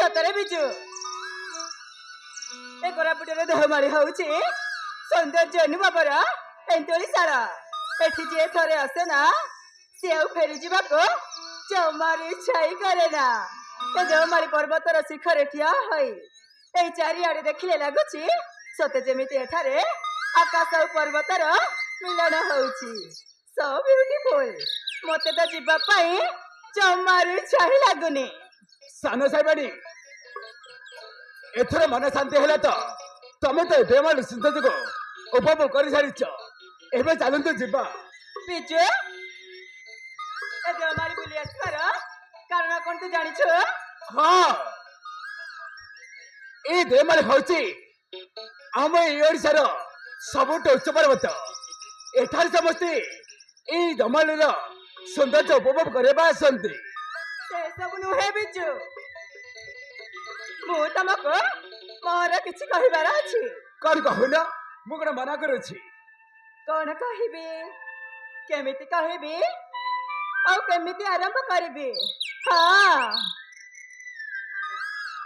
सतरे बिजु ए कोरापुटरे देहमाली होउची सौंदर्य अनुभवर एंतोली सारा एठी जे थरे आसे ना से आउ फेरी जीवाको जमारी छाई करे ना ए देहमाली पर्वतर शिखर ठिया होई ए चारिआडे देखिले लागुची सते जेमिति एठारे आकाश और पर्वतर मिलन होउची सो ब्यूटीफुल मते तो जीवा पाई जमारी छाई लागुनी सानो साइबानी एथर मन शांति हेला तो तमे तो देमाल सुंदर को उपभोग कर सारिछ एबे चलंतु जिबा बिजु ए देमाली बुली आसर कारण कोन तू जानि छु हां ए देमाल होची आम ए ओडिसार सबुठ उच्च पर्वत एठार समस्ते ए देमाल सौंदर्य उपभोग करबा आसंती से सब नुहे बिजु मु तमको मोर किछि कहिबार अछि कौन कहूना मु कोन मना करूछि कौन कहिबी केमिति कहिबी और केमिति आरंभ करिबी हां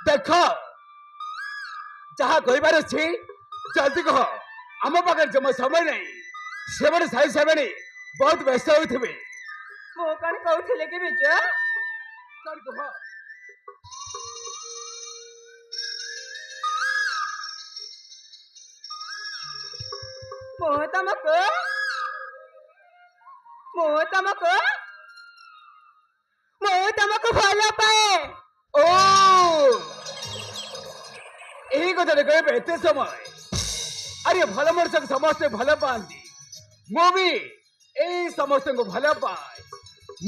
देखो जहाँ कहबार अछि जल्दी कह आम पाखे जमा समय नहीं से साई सेबणी बहुत व्यस्त होइथिबे मु कौन कहउथिले कि बिजु कौन कह मु तमको भलो पाए ओ यही कथा कहबे एते समय अरे भल मनुष्य समस्त भल पाती मु भी यही समस्त को भल पाए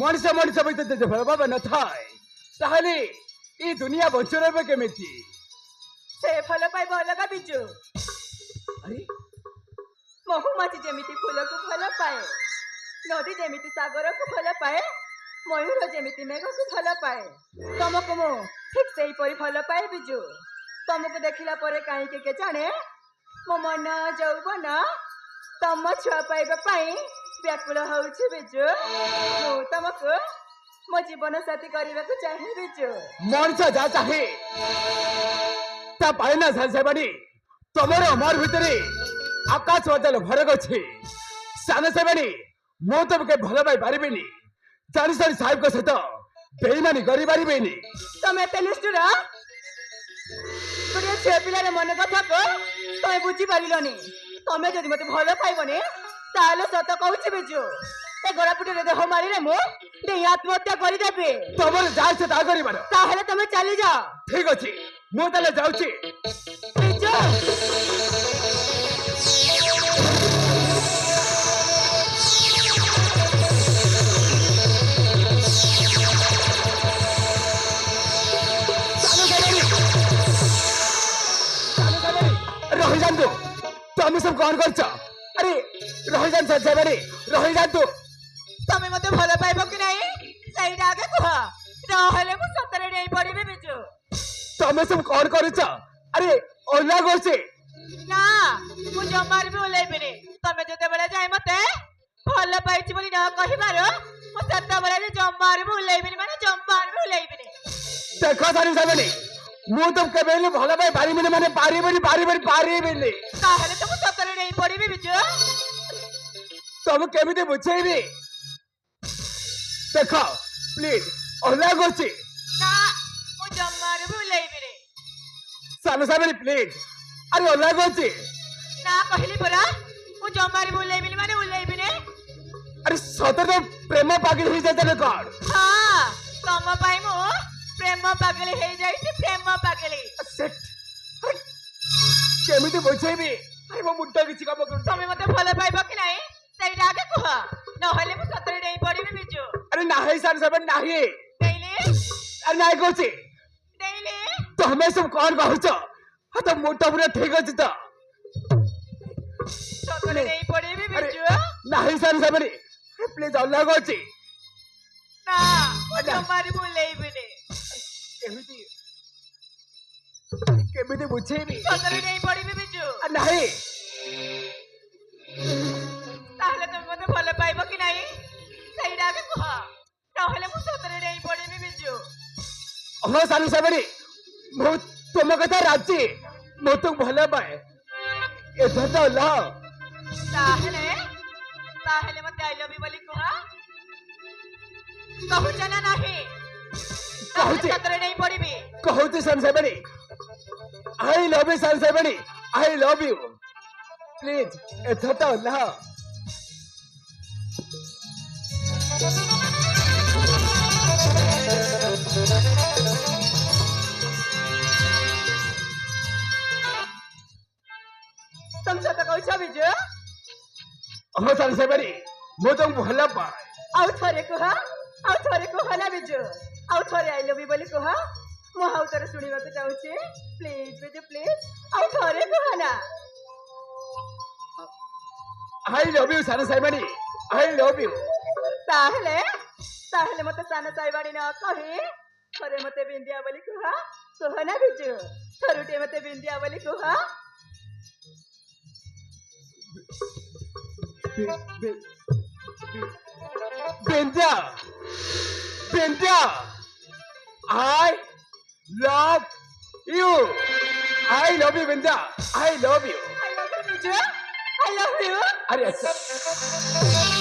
मनुष्य मनुष्य भीतर जो भल पावा न थाए ताहले ई दुनिया बंचु रहबे केमिति से भल पाइब अलगा बिजु अरे महुमाछी जेमिति फूल को भल पाए नदी जेमिति सागर को भल पाए मयूर जेमिति मेघ को भल पाए तुमको मु ठीक से परी भल पाए बिजु तुमको देखिला परे काई के जाने मो मन जौबन तम छुआ पाइबा पाई व्याकुल होउछि बिजु मु तुमको मो जीवन साथी करबा को चाहे बिजु मनुष्य जा चाहे ता पाए ना सालसेबानी तमर अमर भितरे आकाश बादल फरक अच्छे सान सेबानी मु तुमके भल पाई पारिबिनी जानी सारी साहेब को सहित बेईमानी करि पारिबिनी तमे एते निष्ठुर गोटे छे पिलार मन कथा को तमे बुझी पारिलनी तमे जदि मते भल पाइबनी ताले सत कहूछि बिजु ए गोरापुटरे देह मारिले मु दे आत्महत्या करि देबे तमर जा से ता करिबार ताहेले तमे चली जा ठीक अछि मु ताले जाउछि बिजु रही जातु तुम सब कौन कर अरे रही जान सजबानी रही जातु तमे मते भल पाइबो कि नाही सहीटा आगे कह रहले मु सतरे नै पड़िबे बिजु तुम सब कौन कर अरे ओला गोसे ना मु जमार भी ओलेबिनी तमे जते बेले जाय मते भल पाइछि बोली न कहिबार मु सत्ता बेले जमार भी ओलेबिनी माने जमार भी ओलेबिनी देखो सारी सबनी मु तुम के बेले भल पाई पारिबिनी माने पारिबिनी ताहेले तो मु सतरे नै पड़िबे बिजु तुम केमिति बुझेबी देखो प्लीज ओला गोसे ना मु जमार भी ओलेबिनी सानो सबनी प्लीज अरे ओला गोसे ना कहली परा मु जमार भी ओलेबिनी माने ओलेबिनी अरे सतर तो प्रेम पागल हो जाते कौन हां तम पाई मु प्रेम पागल हे जाईछि प्रेम पागल केमिति बुझेबी अरे मो मुंडा किछि काम कर तमे मते भल पाइबो कि नाही सहीटा आगे कह न होले मु सतरे नै पड़िबे बिजु अरे नाही सानो सबनी नाही देइले अरे नाही गोसे देइले तो हमें सब कौन कहूच हाँ तो मोटा पूरा ठीक अच्छे तो सतरे नै पड़िबे बिजु नाही सानो सबनी प्लीज अल्लाह को अछि ना जमार बोलेबिनी केमिति केमिति बुझेबी सतरे नै पड़िबे बिजु नाही ताहले तमे मते भल पाइबो कि नाही सहीटा आगे कह न होले मु सतरे नै पड़िबे बिजु हो सानु सबरी ମୁଁ ତୁମ କଥା ରାଜି ମୁଁ ତୁମକୁ ଭଲ ପାଏ ଏଥର ତ ଓହ୍ଲାଅ ତାହେଲେ ତାହେଲେ ମତେ ଆଇ ଲଭ୍ ୟୁ ବୋଲି କୁହ କହୁଛ ନା ନାହିଁ କହୁଛି ସତରେ ନେଇ ପଡିବି କହୁଛି ସନସାଇବାଣୀ ଆଇ ଲଭ୍ ୟୁ ସନସାଇବାଣୀ ଆଇ ଲଭ୍ ୟୁ ପ୍ଲିଜ ଏଥର ତ ଓହ୍ଲାଅ ତମ ସତ କହୁଛ ବିଜୁ ହଁ ସନସାଇବାଣୀ ମୁଁ ତୁମକୁ ଭଲ ପାଏ ଆଉ ଥରେ କୁହ ନା ବିଜୁ ଆଉ ଥରେ ଆଇ ଲଭ୍ ୟୁ ବୋଲି କୁହ ମୁଁ ଆଉ ଥରେ ଶୁଣିବାକୁ ଚାହୁଁଛି ପ୍ଲିଜ ବିଜୁ ପ୍ଲିଜ ଆଉ ଥରେ କୁହ ନା ଆଇ ଲଭ୍ ୟୁ ସନସାଇବାଣୀ ଆଇ ଲଭ୍ ୟୁ ତାହେଲେ ତାହେଲେ ମତେ ସାନ ସାଇବାଣୀ ନ କହି ଥରେ ମତେ ବିନ୍ଦିଆ ବୋଲି କୁହ ନା ବିଜୁ ଥରୁଟିଏ ମତେ ବିନ୍ଦିଆ ବୋଲି କୁହ Binda! Binda! I love you! I love you, Binda! I love you! I love you, Biju! I love you! अरे अच्छा